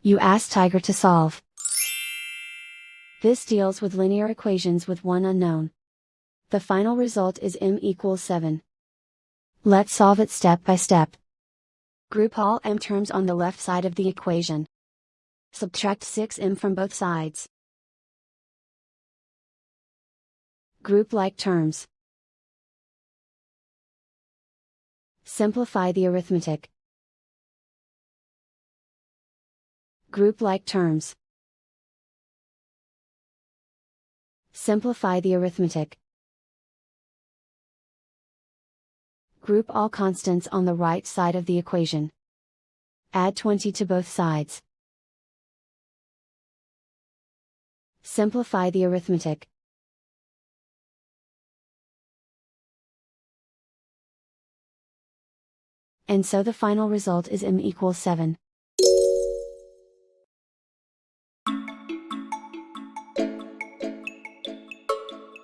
You ask Tiger to solve. This deals with linear equations with one unknown. The final result is m equals 7. Let's solve it step by step. Group all m terms on the left side of the equation. Subtract 6m from both sides. Group like terms. Simplify the arithmetic. Group like terms. Simplify the arithmetic. Group all constants on the right side of the equation. Add 20 to both sides. Simplify the arithmetic. And so the final result is m equals 7.